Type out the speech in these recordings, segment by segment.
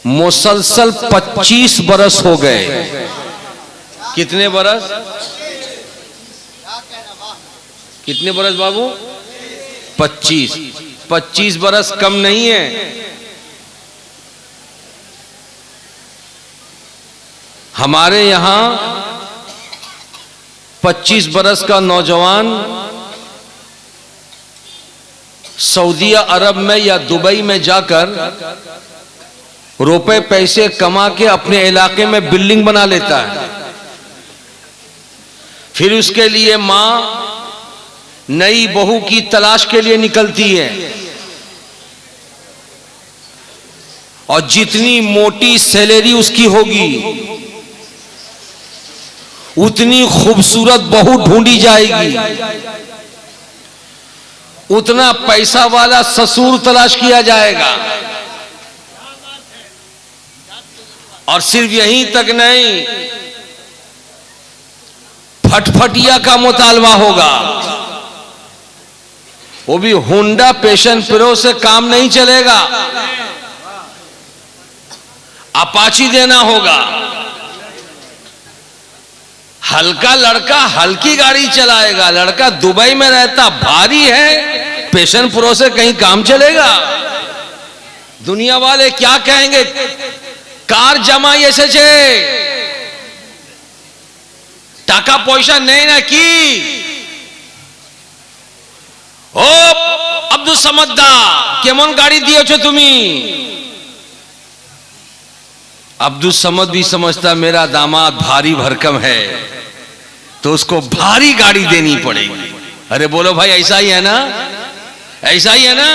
मुसलसल 25 बरस हो गए। कितने बरस? कितने बरस बाबू? 25। 25 बरस कम नहीं है। हमारे यहां 25 बरस का नौजवान सऊदी अरब में या दुबई में जाकर रुपए पैसे कमा के अपने इलाके में बिल्डिंग बना लेता है। फिर उसके लिए मां नई बहू की तलाश के लिए निकलती है और जितनी मोटी सैलरी उसकी होगी उतनी खूबसूरत बहू ढूंढी जाएगी, उतना पैसा वाला ससुर तलाश किया जाएगा। और सिर्फ यहीं तक नहीं, फटफटिया का मुतालबा होगा। वो भी होंडा पैशन प्रो से काम नहीं चलेगा, अपाची देना होगा। हल्का लड़का हल्की गाड़ी चलाएगा, लड़का दुबई में रहता भारी है, पैशन प्रो से कहीं काम चलेगा? दुनिया वाले क्या कहेंगे? कार जमाई एसेছে, টাকা পয়সা নেই নাকি? ও আব্দুল সামাদ্দা, কেমন গাড়ি দিয়েছো তুমি? अब्दुल समद भी समझता मेरा दामाद भारी भरकम है तो उसको भारी गाड़ी देनी पड़ेगी। अरे बोलो भाई, ऐसा ही है ना? ऐसा ही है ना?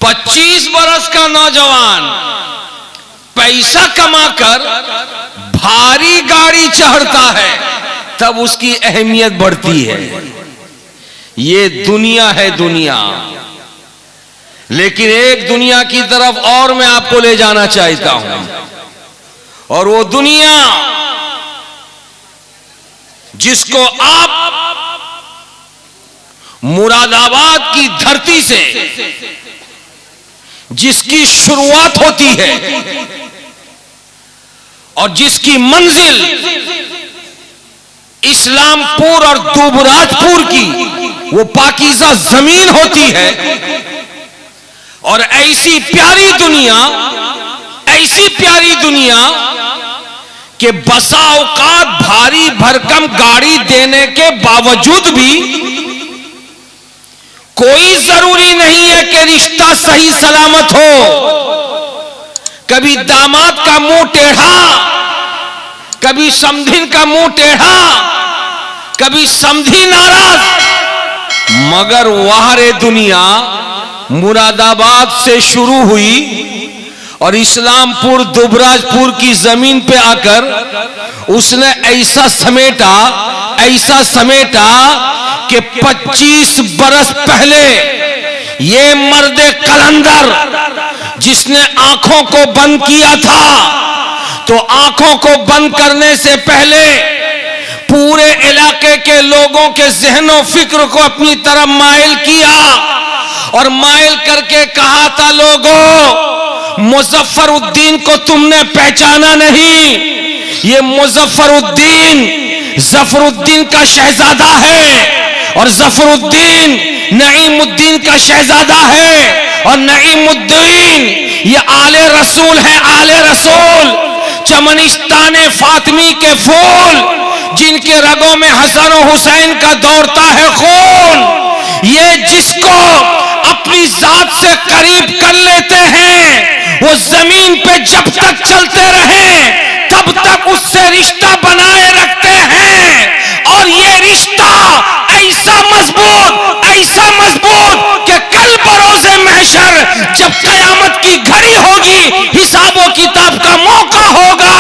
25 बरस का नौजवान पैसा कमाकर भारी गाड़ी चढ़ता है, तब उसकी अहमियत बढ़ती है। ये दुनिया है, दुनिया। लेकिन एक दुनिया की तरफ और मैं आपको ले जाना चाहता हूं, और वो दुनिया जिसको आप मुरादाबाद की धरती से जिसकी शुरुआत होती है और जिसकी मंजिल इस्लामपुर और दुबराजपुर की वो पाकीज़ा जमीन होती है, और ऐसी प्यारी दुनिया के बसा औकात भारी भरकम गाड़ी देने के बावजूद भी कोई जरूरी नहीं है कि रिश्ता सही सलामत हो। कभी दामाद का मुंह टेढ़ा, कभी समधिन का मुंह टेढ़ा, कभी समधी नाराज। मगर वह रे दुनिया मुरादाबाद से शुरू हुई और इस्लामपुर दुबराजपुर की जमीन पे आकर उसने ऐसा समेटा कि 25 बरस पहले ये मर्दे कलंदर जिसने आंखों को बंद किया था, तो आंखों को बंद करने से पहले पूरे इलाके के लोगों के ज़हनो फिक्र को अपनी तरफ माइल किया और माइल करके कहा था, लोगों, मुजफ्फरुद्दीन को तुमने पहचाना नहीं। ये मुजफ्फरुद्दीन जफरुद्दीन का शहजादा है और जफरुद्दीन नईमुद्दीन का शहजादा है, और नईमुद्दीन ये आले रसूल है, आले रसूल, चमनिस्तान फातिमी के फूल जिनके रगों में हसन और हुसैन का दौड़ता है खून। ये जिसको अपनी जात से करीब कर लेते हैं वो जमीन पे जब तक चलते रहे तब तक उससे रिश्ता बनाए रखते हैं, और ये रिश्ता ऐसा मजबूत कि कल बरोज़े महशर जब कयामत की घड़ी होगी, हिसाबो किताब का मौका होगा,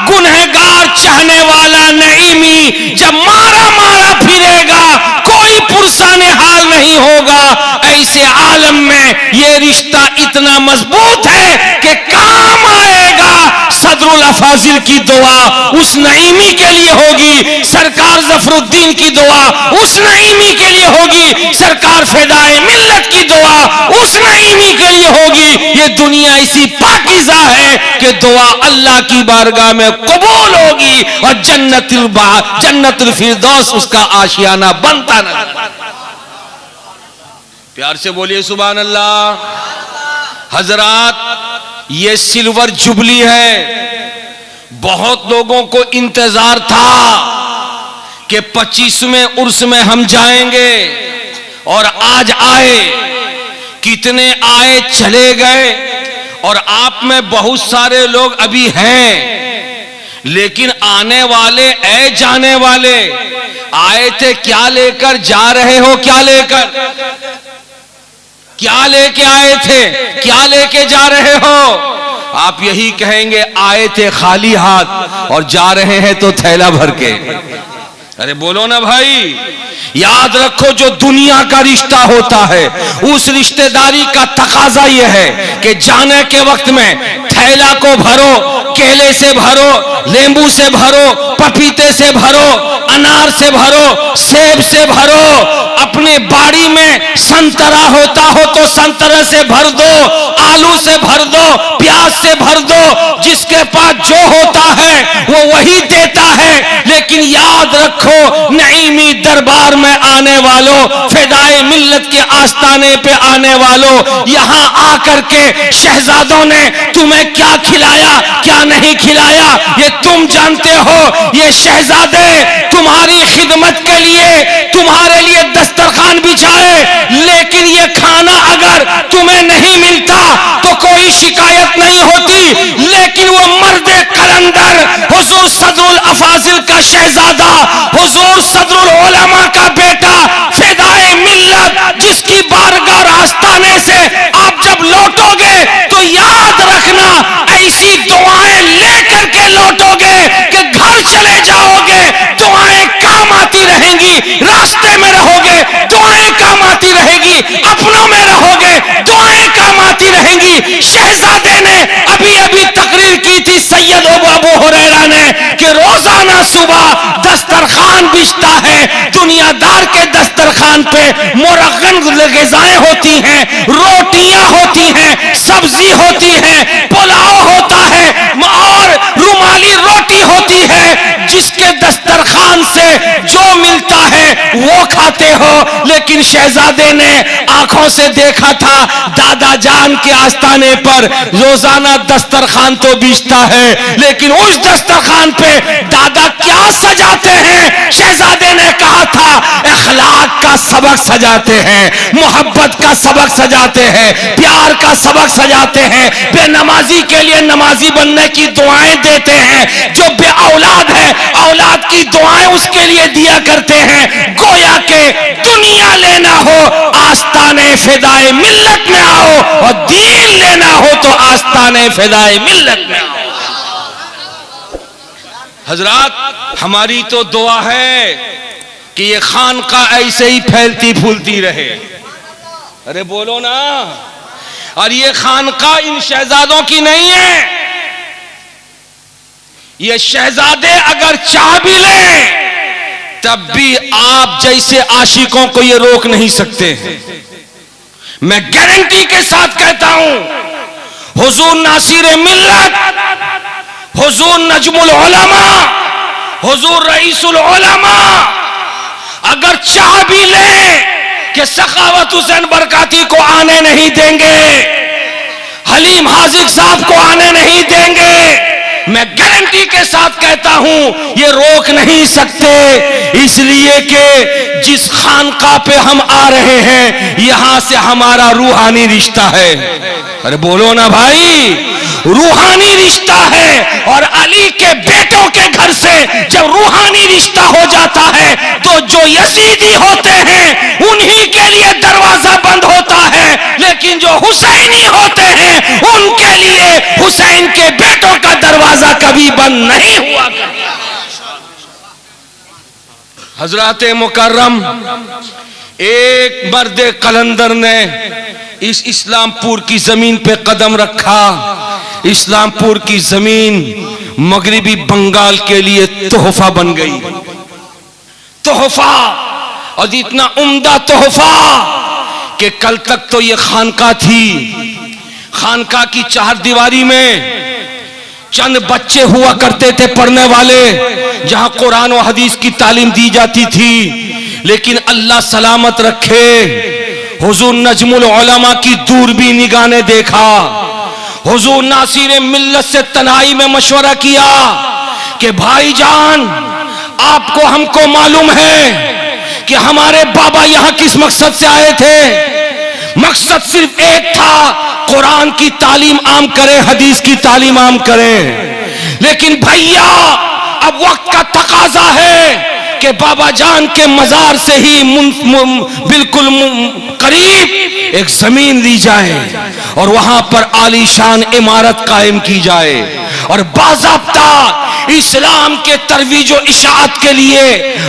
गुनहगार चाहने वाला नईमी जब मारा फिरेगा, कोई पुरसाने हाल नहीं होगा। ऐसे आलम में ये रिश्ता इतना मजबूत है कि काम आएगा। सदरुल अफाजिल की दुआ उस नईमी के लिए होगी, सरकार जफरुद्दीन की दुआ उस नईमी के लिए होगी, सरकार फिदाए मिल्लत की दुआ उस नईमी के लिए होगी। ये दुनिया ऐसी पाकीज़ा है कि दुआ अल्लाह की बारगाह में कबूल होगी और जन्नतुल फिरदौस उसका आशियाना बनता नजर। प्यार से बोलिए सुभान अल्लाह। हजरात, ये सिल्वर जुबली है। बहुत लोगों को इंतजार था कि 25वें उर्स में हम जाएंगे और आज आए। कितने आए चले गए और आप में बहुत सारे लोग अभी हैं, लेकिन आने वाले जाने वाले आए थे, क्या लेकर जा रहे हो? क्या लेके आए थे? क्या लेके जा रहे हो? आप यही कहेंगे आए थे खाली हाथ और जा रहे हैं तो थैला भर के। अरे बोलो ना भाई। याद रखो, जो दुनिया का रिश्ता होता है उस रिश्तेदारी का तकाजा यह है कि जाने के वक्त में थैला को भरो, केले से भरो, नींबू से भरो, पपीते से भरो, अनार से भरो, सेब से भरो। अपने बाड़ी में संतरा होता हो तो संतरे से भर दो, आलू से भर दो, प्याज से भर दो। जिसके पास जो होता है वो वही देता है। लेकिन याद रखो, नईमी दरबार में आने वालों, फिदाए मिल्लत के आस्ताने पे आने वालों, यहां आकर के शहजादों ने तुम्हें क्या खिलाया, क्या नहीं खिलाया, ये तुम जानते हो। ये शहजादे तुम्हारी खिदमत के लिए तुम्हारे लिए दस्तरखान बिछाए, लेकिन ये खाना अगर तुम्हें नहीं मिलता तो कोई शिकायत नहीं होती। लेकिन वो मर्दे कलंदर, हुजूर सदरुल अफाजिल का शहजादा, हुजूर सदरुल उलमा का बेटा, फिदाए मिल्लत, जिसकी बारगाह आस्ताने से आप जब लौटोगे तो याद रखना, ऐसी दुआएं लेकर के लौटोगे कि घर चले जाओगे दुआएं काम आती रहेंगी, रास्ते में रहोगे दुआएं काम आती रहेगी, अपनों में रहोगे दुआएं काम आती रहेंगी। शहजादे ने अभी अभी तकरीर की थी सैयद अबू हुरैरा ने कि रोजाना सुबह दस्तरखान बिछता है। दुनियादार के दस्तरखान पे मुरगन ग़िज़ाएं होती हैं, रोटियां होती हैं, सब्जी होती है, पुलाव होता है और रुमाली रोटी होती है। जिसके दस्तरखान से जो मिलता है वो खाते हो। लेकिन शहजादे ने आंखों से देखा था दादा जान के आस्ताने पर रोजाना दस्तरखान तो बिछता है, लेकिन उस दस्तरखान पे दादा क्या सजाते हैं? शहजादे ने कहा था अखलाक का सबक सजाते हैं, मोहब्बत का सबक सजाते हैं, प्यार का सबक सजाते हैं, बेनमाजी के लिए नमाजी बनने की दुआएं देते हैं, जो बे औलाद है औलाद की दुआएं उसके लिए दिया करते हैं। गोया के दुनिया लेना हो आस्ताने फिदाए मिल्लत में आओ और दीन लेना हो तो आस्ताने फिदाए मिल्लत में आओ। हजरात, हमारी तो दुआ है कि ये खानकाह ऐसे ही फैलती फूलती रहे। अरे बोलो ना। और ये खानकाह इन शहजादों की नहीं है। ये शहजादे अगर चाह भी लें तब भी आप जैसे आशिकों को ये रोक नहीं सकते। मैं गारंटी के साथ कहता हूं, हुजूर नासिर मिल्लत, हुजूर नजमुल उलमा, हुजूर रईसुल उलमा अगर चाह भी लें कि सखावत हुसैन बरकाती को आने नहीं देंगे, हलीम हाजिक साहब को आने नहीं देंगे, मैं गारंटी के साथ कहता हूं ये रोक नहीं सकते। इसलिए कि जिस खानकाह पे हम आ रहे हैं यहां से हमारा रूहानी रिश्ता है। अरे बोलो ना भाई, रूहानी रिश्ता है। और अली के बेटों के घर से जब रूहानी रिश्ता हो जाता है तो जो यजीदी होते हैं उन्हीं के लिए दरवाजा बंद होता है, लेकिन जो हुसैनी होते हैं उनके लिए हुसैन के बेटों का दरवाजा कभी बंद नहीं हुआ। हजरत मुकर्रम, एक मर्द कलंदर ने इस इस्लामपुर की जमीन पे कदम रखा। इस्लामपुर की जमीन मगरिबी बंगाल के लिए तोहफा बन गई। तोहफा, और इतना उम्दा तोहफा कि कल तक तो ये खानकाह थी, खानका की चारदीवारी में चंद बच्चे हुआ करते थे पढ़ने वाले, जहां कुरान और हदीस की तालीम दी जाती थी। लेकिन अल्लाह सलामत रखे, हुजूर नजमुल उलमा की दूरबीन निगाह ने देखा। हुजूर नासिर मिल्लत से तन्हाई में मशवरा किया कि भाईजान, आपको हमको मालूम है कि हमारे बाबा यहां किस मकसद से आए थे। मकसद सिर्फ एक था, कुरान की तालीम आम करें, हदीस की तालीम आम करें। लेकिन भैया अब वक्त का तकाजा है कि बाबा जान के मजार से ही बिल्कुल करीब एक जमीन दी जाए और वहां पर आलीशान इमारत कायम की जाए और बाज़ाब्ता इस्लाम के तरवीज व इशाअत के लिए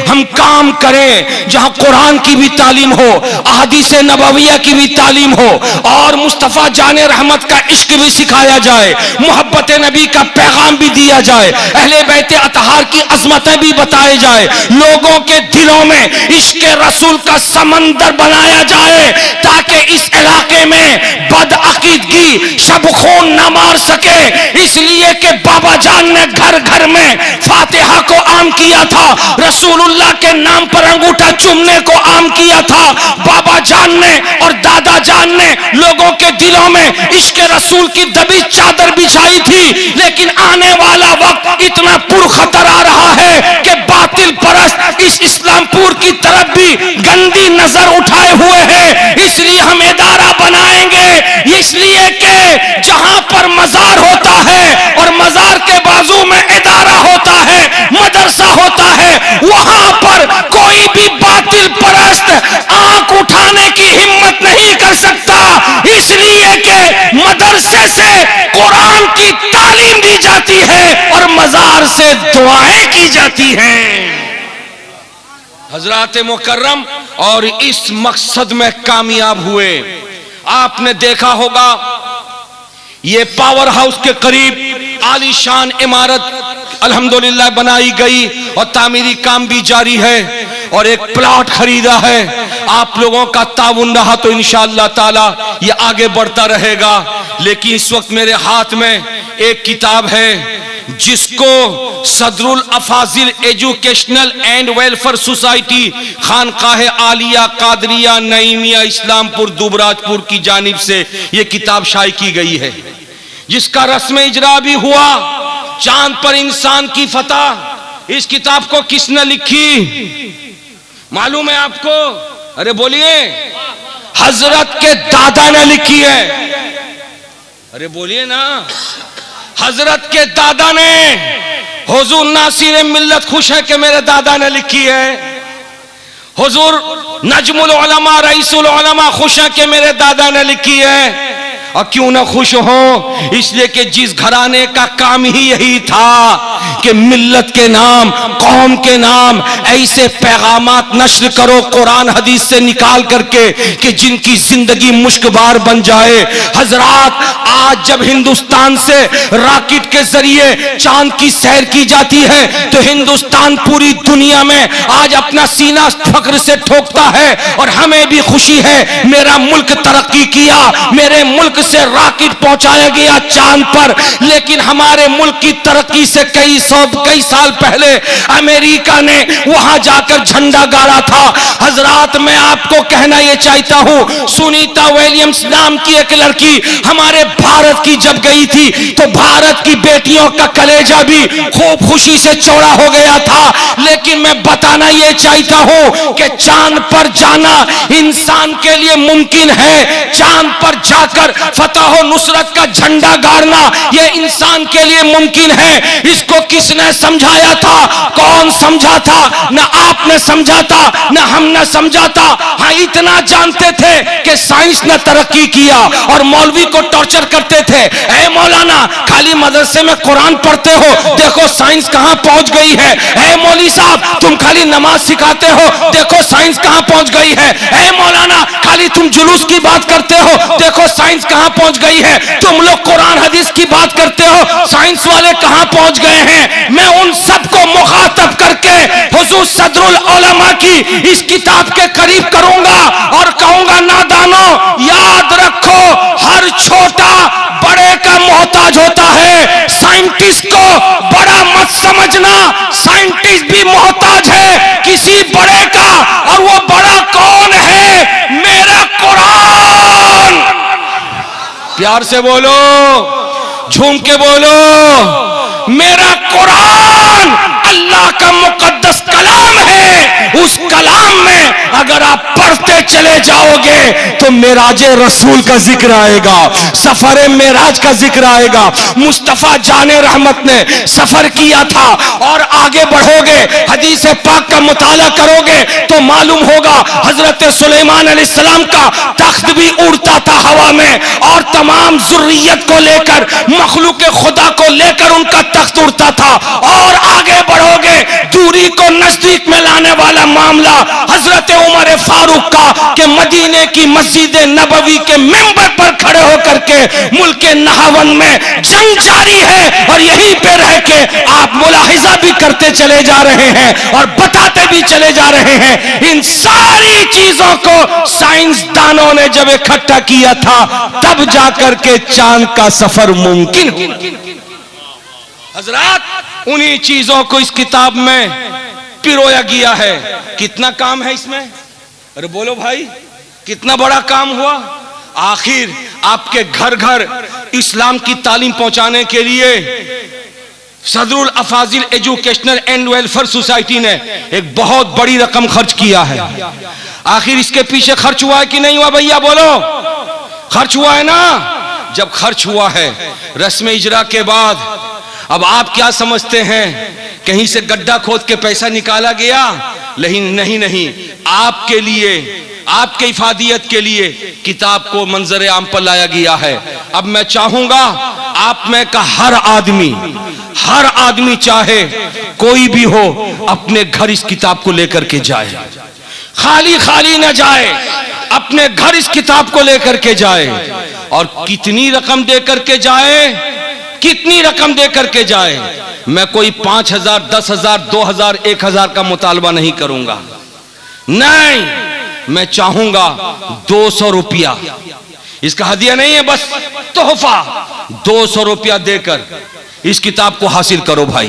हम काम करें, जहां कुरान की भी तालीम हो, अहादीस नबविया की भी तालीम हो और मुस्तफ़ा जाने रहमत का इश्क भी सिखाया जाए, मोहब्बत नबी का पैगाम भी दिया जाए, अहले बैत अतहार की अजमतें भी बताई जाए, लोगों के दिलों में इश्क रसूल का समंदर बनाया जाए ताकि इस इलाके में बदअकीदगी शब खून न मार सके। इसलिए कि बाबा जान ने घर घर में फातिहा को आम किया था, रसूलुल्लाह के नाम पर अंगूठा चूमने को आम किया था। बाबा जान ने और दादा जान ने लोगों के दिलों में इश्क रसूल की दबी चादर बिछाई थी। लेकिन आने वाला वक्त इतना पुरखतर आ रहा है कि बातिल परस्त इस इस्लामपुर की तरफ भी गंदी नजर उठाए हुए हैं। इसलिए हम इदारा बनाएंगे, इसलिए कि जहां पर मजार होता है और मजार के बाजू में इदारा होता है, मदरसा होता है, वहां पर कोई भी बातिल परस्त आंख उठाने की हिम्मत नहीं कर सकता। इसलिए कि मदरसे से कुरान की तालीम दी जाती है और मजार से दुआएं की जाती हैं। हजरात मुकर्रम, और इस मकसद में कामयाब हुए। आपने देखा होगा ये पावर हाउस के करीब आलीशान इमारत अल्हम्दुलिल्लाह बनाई गई और तामीरी काम भी जारी है और एक प्लॉट खरीदा है। आप लोगों का ताउन रहा तो इंशाअल्लाह ताला ये आगे बढ़ता रहेगा। लेकिन इस वक्त मेरे हाथ में एक किताब है जिसको Sadrul Afazil educational and welfare society Khanqah Aliya Qadriya Naeemia Islampur Dubrajpur की जानिब से ये किताब शाये की गई है, जिसका रस्म इजरा भी हुआ। चांद पर इंसान की फतह, इस किताब को किसने लिखी मालूम है आपको? अरे बोलिए। हजरत के दादा ने लिखी है। अरे बोलिए ना। हजरत के दादा ने, हुजूर नासिर मिल्लत खुश है कि मेरे दादा ने लिखी है। हुजूर नजमुल उलमा रईसुल उलमा खुश है कि मेरे दादा ने लिखी है। और क्यों ना खुश हो, इसलिए कि जिस घराने का काम ही यही था कि मिल्लत के नाम, कौम के नाम ऐसे पैगामात नश्र करो कुरान हदीस से निकाल करके कि जिनकी जिंदगी मुश्कबार बन जाए। हजरात, आज जब हिंदुस्तान से रॉकेट के जरिए चांद की सैर की जाती है तो हिंदुस्तान पूरी दुनिया में आज अपना सीना फख्र से ठोकता है और हमें भी खुशी है। मेरा मुल्क तरक्की किया, मेरे मुल्क से रॉकेट पहुंचाया गया चांद पर। लेकिन हमारे मुल्क की तरक्की से कई साल पहले अमेरिका ने वहां जाकर झंडा गाड़ा था। हजरात, मैं आपको कहना यह चाहता हूं, सुनीता विलियम्स नाम की एक लड़की हमारे भारत की जब गई थी तो भारत की बेटियों का कलेजा भी खूब खुशी से चौड़ा हो गया था। लेकिन मैं बताना यह चाहता हूं कि चांद पर जाना इंसान के लिए मुमकिन है, चांद पर जाकर फतह और नुसरत का झंडा गाड़ना यह इंसान के लिए मुमकिन है। इसको किसने समझाया था? कौन समझा था? न आपने समझा था, न हमने समझा था। हाँ, इतना जानते थे कि साइंस ने तरक्की किया और मौलवी को टॉर्चर करते थे। ऐ मौलाना, खाली मदरसे में कुरान पढ़ते हो, देखो साइंस कहां पहुंच गई है। ऐ मौली साहब, तुम खाली नमाज सिखाते हो, देखो साइंस कहां पहुंच गई है। ऐ मौलाना, खाली तुम जुलूस की बात करते हो, देखो साइंस कहां पहुंच गई है। तुम लोग कुरान हदीस की बात करते हो, साइंस वाले कहां पहुंच गए हैं। मैं उन सबको मुखातब करके हुजूर सदरुल उलमा की इस किताब के करीब करूंगा और कहूंगा, नादानो याद रखो, हर छोटा साइंटिस्ट को बड़ा मत समझना, साइंटिस्ट भी मोहताज है किसी बड़े का, और वो बड़ा कौन है? मेरा कुरान। प्यार से बोलो, झूम के बोलो, मेरा कुरान अल्लाह का मुकद्दस कलाम है। उस कलाम में अगर आप पढ़ते चले जाओगे तो मेराज रसूल का जिक्र आएगा, सफर मेराज का जिक्र आएगा। मुस्तफा जाने रहमत ने सफर किया था, और आगे बढ़ोगे हदीस पाक का मुताला करोगे तो मालूम होगा हजरत सुलेमान अलैहिस्सलाम का तख्त भी उड़ता था हवा में, और तमाम जुर्रियत को लेकर, मखलूक खुदा को लेकर उनका तख्त उड़ता था। और आगे बढ़ोगे दूरी को नजदीक में लाने वाला मामला हजरत उमर फारूक का, कि मदीने की मस्जिद नबवी के मिंबर पर खड़े होकर के मुल्क नहावन में जंग जारी है, और यहीं पे रह के आप मुलाहिजा भी करते चले जा रहे हैं और बताते भी चले जा रहे हैं। इन सारी चीजों को साइंसदानों ने जब इकट्ठा किया था तब जाकर के चांद का सफर मुमकिन हुआ। हजरात, उन्हीं चीजों को इस किताब में पिरोया गया है। कितना काम है इसमें? अरे बोलो भाई, कितना बड़ा काम हुआ। आखिर आपके घर घर इस्लाम की तालीम पहुंचाने के लिए Sadrul Afazil educational and welfare society ने एक बहुत बड़ी रकम खर्च किया है। आखिर इसके पीछे खर्च हुआ है कि नहीं हुआ भैया? बोलो, खर्च हुआ है ना? जब खर्च हुआ है, रस्म इजरा के बाद अब आप क्या समझते हैं कहीं से गड्ढा खोद के पैसा निकाला गया? नहीं नहीं, आपके लिए, आपके इफादियत के लिए किताब को मंजर आम पर लाया गया है। अब मैं चाहूंगा आप में का हर आदमी चाहे कोई भी हो, अपने घर इस किताब को लेकर के जाए, खाली न जाए, अपने घर इस किताब को लेकर के जाए। और कितनी रकम देकर के जाए, कितनी रकम देकर के जाए? मैं कोई 5,000, 10,000, 2,000, 1,000 का मुतालबा नहीं करूंगा। नहीं, मैं चाहूंगा 200 रुपया। इसका हदिया नहीं है, बस तोहफा 200 रुपया देकर इस किताब को हासिल करो भाई,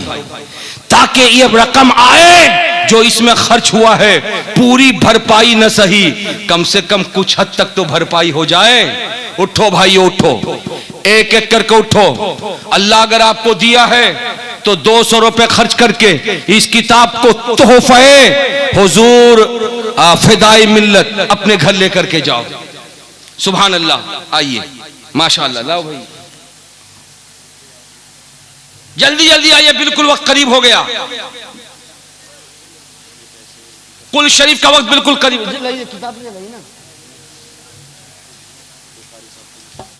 ताकि ये रकम आए जो इसमें खर्च हुआ है, पूरी भरपाई न सही, कम से कम कुछ हद तक तो भरपाई हो जाए। उठो भाई, उठो, एक एक करके उठो। अल्लाह अगर आपको दिया है तो 200 रुपए खर्च करके इस किताब को तोहफे हुजूर फिदाई मिल्लत अपने घर लेकर के जाओ। सुभान अल्लाह। आइए, माशाअल्लाह, लाओ भाई, जल्दी जल्दी आइए, बिल्कुल वक्त करीब हो गया। कुल शरीफ का वक्त बिल्कुल करीब। किताब